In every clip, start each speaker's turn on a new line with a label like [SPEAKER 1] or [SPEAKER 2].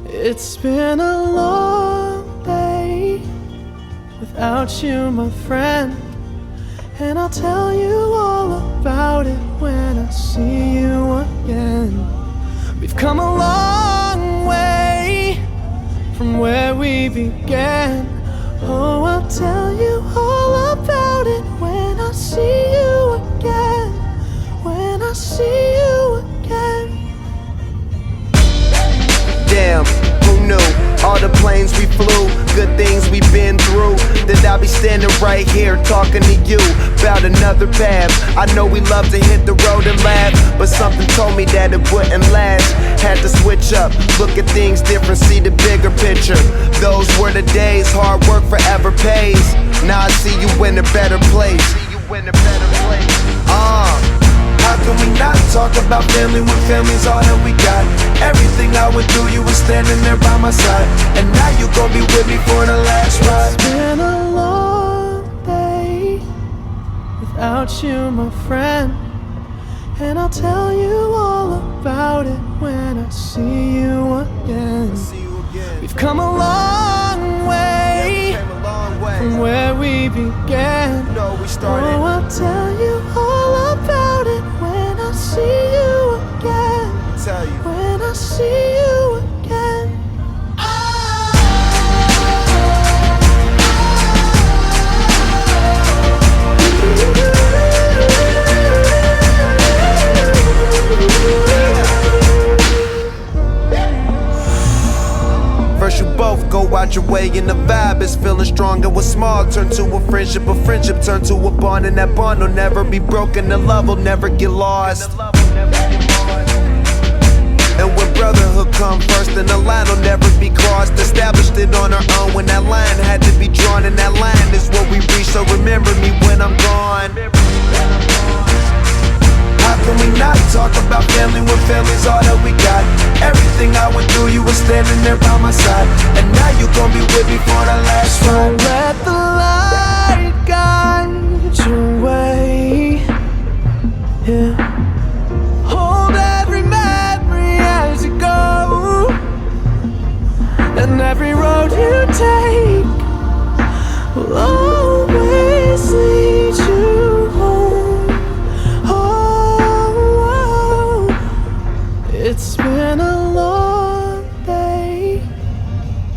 [SPEAKER 1] It's been a long day without you, my friend, and I'll tell you all about it when I see you again. We've come a long way from where we began. Oh, I'll tell you all about it when I see you again. When I see you again.
[SPEAKER 2] Damn, who knew? All the planes we flew, good things we've been through, that I'll be standing right here talking to you about another path. I know we love to hit the road and laugh, but something told me that it wouldn't last. Had to switch up, look at things different, see the bigger picture. Those were the days, hard work forever pays. Now I see you in a better place. How can we not talk about family when family's all that we got? Everything I went through, you were standing there by my side, and now you gon' be with me for the last ride.
[SPEAKER 1] It's been a long day without you, my friend, and I'll tell you all about it when I see you again. We've come a long way from where we began. Oh, I'll tell you all about it when I see you again. When I see you again.
[SPEAKER 2] First you both go out your way and the vibe is feeling strong, and what's small turn to a friendship turn to a bond, and that bond will never be broken, the love will never get lost. And when brotherhood come first, then the line will never be crossed. Established it on our own when that line had to be drawn, and that line is what we reach, so remember me when I'm gone. How can we not talk about family when family's all that we got? Everything I went through, you were standing there by my side, and now you gon' be with me for the last ride.
[SPEAKER 1] So let the light guide your way. Yeah. Hold every memory as you go, and every road you take will always lead you home. Oh, it's been a long day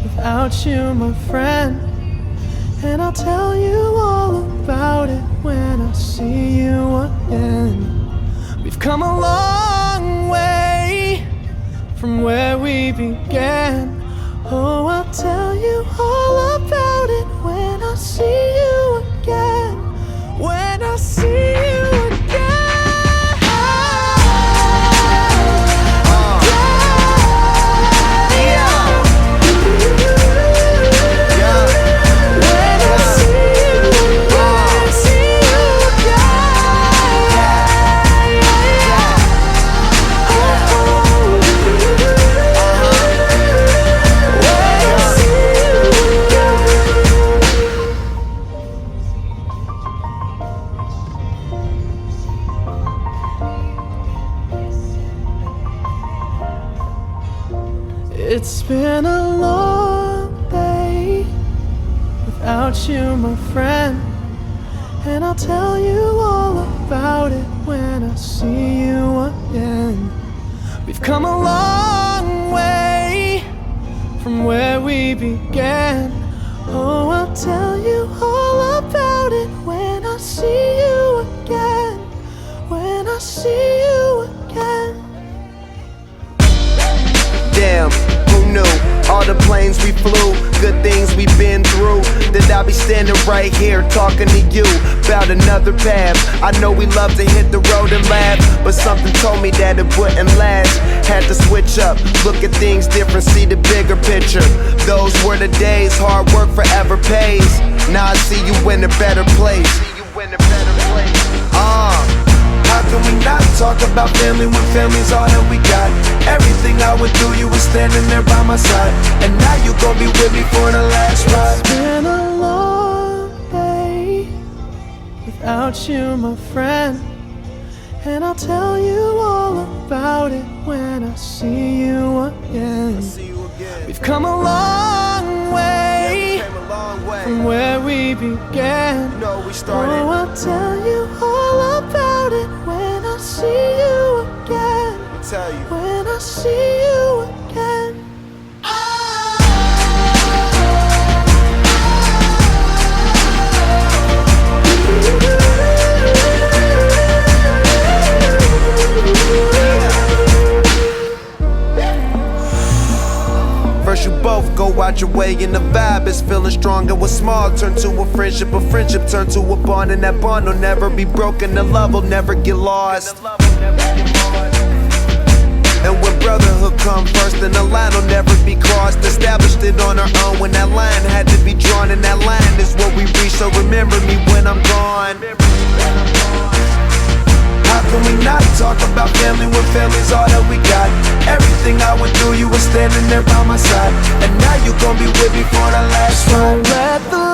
[SPEAKER 1] without you, my friend, and I'll tell you all about it when I see you again. We've come a long way from where we began. Oh, I'll tell you all about it when I see you again. When I see you again. It's been a long day without you, my friend, and I'll tell you all about it when I see you again. We've come a long way from where we began. Oh, I'll tell you all about it when I see you again. When I see you again.
[SPEAKER 2] Damn, who knew? All the planes we flew, good things we've been through, that I'll be standing right here talking to you about another path. I know we love to hit the road and laugh, but something told me that it wouldn't last. Had to switch up, look at things different, see the bigger picture. Those were the days, hard work forever pays. Now I see you in a better place. How can we not talk about family when family's all that we got? Everything I went through, you were standing there by my side, and now you gon' be with me for the last ride.
[SPEAKER 1] It's been a long without you, my friend. And I'll tell you all about it when I see you again. We've come a long way from where we began. Oh, I'll tell you all about it when I see you again. When I see you again.
[SPEAKER 2] First you both go out your way and the vibe is feeling strong. And what's small turn to a friendship turn to a bond. And that bond will never be broken, the love will never get lost. And when brotherhood come first, then the line will never be crossed. Established it on our own when that line had to be drawn. And that line is what we reach, so remember me when I'm gone. How can we not talk about family when family's all that we got? Everything I went through, you were standing there by my side. And now you gon' be with me for the last ride.
[SPEAKER 1] Let the